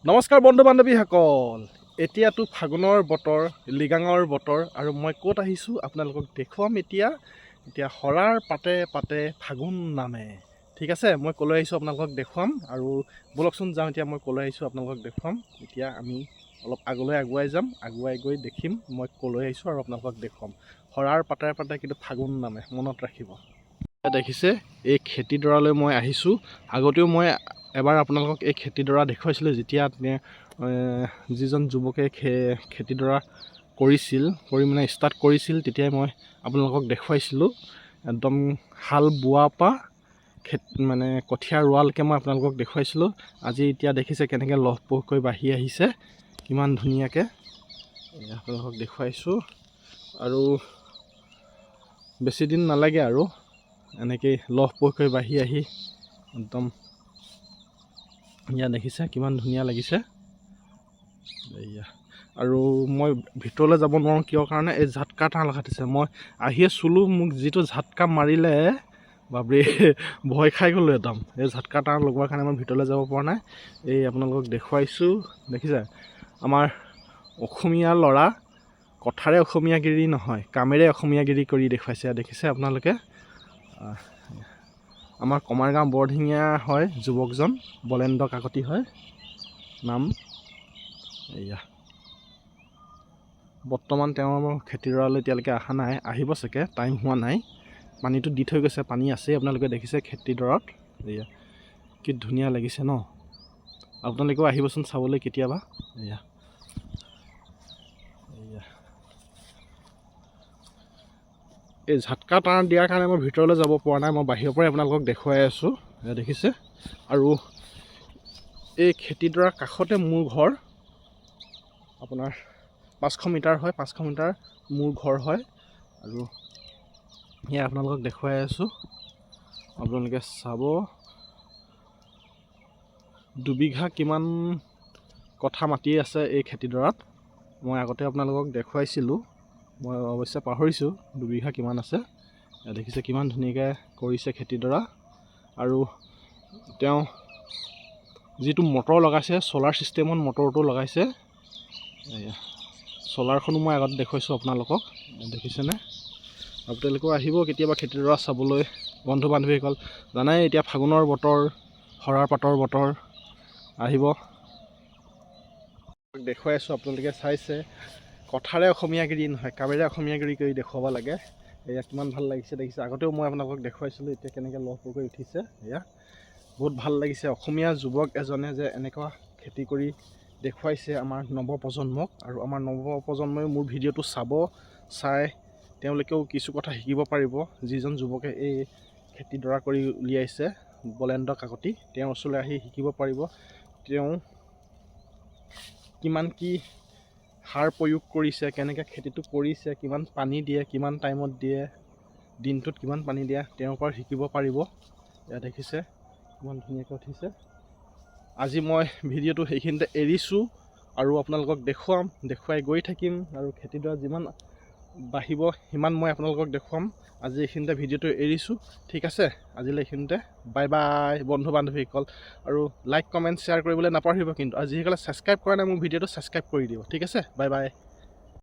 নমস্কাৰ বন্ধু বান্ধৱীসকল, এতিয়াতো ফাগুনৰ বতৰ, লিগাঙৰ বতৰ আৰু মই ক'ত আহিছোঁ আপোনালোকক দেখুৱাম। এতিয়া শৰাৰ পাতে পাতে ফাগুন নামে। ঠিক আছে, মই ক'লৈ আহিছোঁ আপোনালোকক দেখুৱাম আৰু ব'লকচোন যাওঁ। এতিয়া মই ক'লৈ আহিছোঁ আপোনালোকক দেখুৱাম। এতিয়া আমি অলপ আগলৈ আগুৱাই যাম, আগুৱাই গৈ দেখিম মই ক'লৈ আহিছোঁ আৰু আপোনালোকক দেখুৱাম। শৰাৰ পাতে পাতে কিন্তু ফাগুন নামে, মনত ৰাখিব। দেখিছে, এই খেতিডৰালৈ মই আহিছোঁ। আগতেও মই এবাৰ আপোনালোকক এই খেতিডৰা দেখুৱাইছিলোঁ, যেতিয়া যিজন যুৱকে খেতিডৰা কৰি মানে ষ্টাৰ্ট কৰিছিল, তেতিয়াই মই আপোনালোকক দেখুৱাইছিলোঁ। একদম হাল বোৱাৰ পৰা মানে কঠীয়া ৰোৱালৈকে মই আপোনালোকক দেখুৱাইছিলোঁ। আজি এতিয়া দেখিছে কেনেকৈ লহপহকৈ বাঢ়ি আহিছে, কিমান ধুনীয়াকৈ আপোনালোকক দেখুৱাইছোঁ। আৰু বেছি দিন নালাগে আৰু এনেকৈ লহপহকৈ বাঢ়ি আহি একদম ইয়াত দেখিছে কিমান ধুনীয়া লাগিছে। এয়া আৰু মই ভিতৰলৈ যাব নোৱাৰোঁ, কিয় কাৰণে এই ঝাটকা এটা লগাইছে। মই আহিয়ে চুলোঁ, মোক যিটো ঝাটকা মাৰিলে বাপৰে, ভয় খাই গ'লোঁ একদম। এই ঝাটকা এটা লগোৱাৰ কাৰণে মই ভিতৰলৈ যাব পৰা নাই। এই আপোনালোকক দেখুৱাইছোঁ, দেখিছে আমাৰ অসমীয়া ল'ৰা কথাৰে অসমীয়াগিৰি নহয়, কামেৰে অসমীয়াগিৰি কৰি দেখুৱাইছে। দেখিছে আপোনালোকে, আমাৰ কমাৰগাঁও বৰঢিঙীয়া হয় যুৱকজন, বলেন্দ্ৰ কাকতি হয় নাম। এয়া বৰ্তমান তেওঁৰ খেতিডৰালৈ এতিয়ালৈকে অহা নাই, আহিব চাগে, টাইম হোৱা নাই। পানীটো দি থৈ গৈছে, পানী আছেই, আপোনালোকে দেখিছে খেতিডৰাত। এয়া কি ধুনীয়া লাগিছে ন, আপোনালোকেও আহিবচোন চাবলৈ কেতিয়াবা। এয়া এই ঝাটকা তাঁৰ দিয়াৰ কাৰণে মই ভিতৰলৈ যাব পৰা নাই, মই বাহিৰৰ পৰাই আপোনালোকক দেখুৱাই আছোঁ। দেখিছে, আৰু এই খেতিডৰাৰ কাষতে মোৰ ঘৰ। আপোনাৰ 500 মিটাৰ হয়, 500 মিটাৰ মোৰ ঘৰ হয়। আৰু এয়া আপোনালোকক দেখুৱাই আছোঁ, আপোনালোকে চাব। 2 বিঘা কিমান কথা মাটি আছে এই খেতিডৰাত, মই আগতে আপোনালোকক দেখুৱাইছিলোঁ, মই অৱশ্যে পাহৰিছোঁ 2 বিঘা কিমান আছে। দেখিছে কিমান ধুনীয়াকৈ কৰিছে খেতিডৰা। আৰু তেওঁ যিটো মটৰ লগাইছে, ছ'লাৰ ছিষ্টেমত মটৰটো লগাইছে। ছ'লাৰখনো মই আগত দেখুৱাইছোঁ আপোনালোকক, দেখিছেনে। আপোনালোকেও আহিব কেতিয়াবা খেতিডৰা চাবলৈ বন্ধু বান্ধৱীসকল। জানাই এতিয়া ফাগুনৰ বতৰ, শৰাৰ পাতৰ বতৰ, আহিব। দেখুৱাই আছোঁ, আপোনালোকে চাইছে, কথাৰে অসমীয়াগিৰি নহয়, কামেৰে অসমীয়াগিৰি কৰি দেখুৱাব লাগে। এয়া কিমান ভাল লাগিছে, দেখিছে। আগতেও মই আপোনালোকক দেখুৱাইছিলোঁ, এতিয়া কেনেকৈ লহপহকৈ উঠিছে। এয়া বহুত ভাল লাগিছে, অসমীয়া যুৱক এজনে যে এনেকুৱা খেতি কৰি দেখুৱাইছে আমাৰ নৱপ্ৰজন্মক। আৰু আমাৰ নৱপ্ৰজন্মই মোৰ ভিডিঅ'টো চাই তেওঁলোকেও কিছু কথা শিকিব পাৰিব। যিজন যুৱকে এই খেতিডৰা কৰি উলিয়াইছে, বলেন্দ্ৰ কাকতি, তেওঁৰ ওচৰলৈ আহি শিকিব পাৰিব। তেওঁ কিমান কি সাৰ প্ৰয়োগ কৰিছে, কেনেকৈ খেতিটো কৰিছে, কিমান পানী দিয়ে, কিমান টাইমত দিয়ে, দিনটোত কিমান পানী দিয়ে, তেওঁৰ পৰা শিকিব পাৰিব। এয়া দেখিছে কিমান ধুনীয়াকৈ উঠিছে। আজি মই ভিডিঅ'টো সেইখিনিতে এৰিছোঁ আৰু আপোনালোকক দেখুৱাই গৈ থাকিম। আৰু খেতিডৰা যিমান বাঢ়িব সিমান মই আপোনালোকক দেখুৱাম। আজি এইখিনিতে ভিডিঅ'টো এৰিছোঁ, ঠিক আছে। আজিলৈ এইখিনিতে, বাই বাই বন্ধু বান্ধৱীসকল। আৰু লাইক কমেণ্ট শ্বেয়াৰ কৰিবলৈ নাপাহৰিব। কিন্তু আজি যিসকলে ছাবস্ক্ৰাইব কৰা নাই মোৰ ভিডিঅ'টো, ছাবস্ক্ৰাইব কৰি দিব, ঠিক আছে। Bye bye.